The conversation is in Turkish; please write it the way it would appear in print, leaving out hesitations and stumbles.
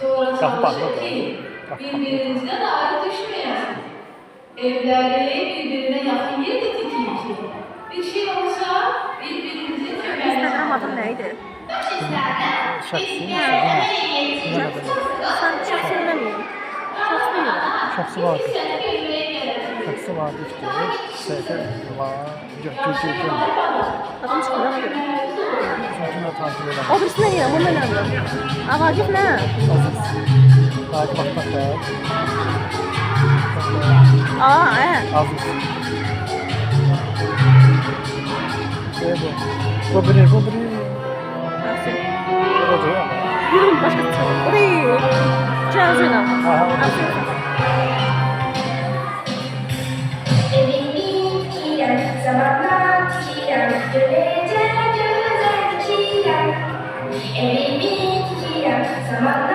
Sonra Kapı bakma çalışır da. ki Kapı birbirinizden ayrı düşmeyen, evleri birbirine yakın yerde dikin ki bir şey olsa birbirinizin Instagram adın köməyini neydi? Şəxsi, Sen çok sevmemiyorum. Çok seviyorum. şəxsi vardı. Şəxsi vardı işte. Səhifə var. Gör. Adım çıkıyor ona göre. Çünki mən takip edirəm. O birisi ne yiyor? Bunu ne yapıyor? Avagif ne? Aziz. Takip atmak Aa, Aziz. Bu biri. Nasıl? O da ya. Yürüm başka bir şey. O değil. Canzıyla. Aha. Evimi kiran, zamanlar kiran, görece güzel kiran. Evimi kiran, zamanlar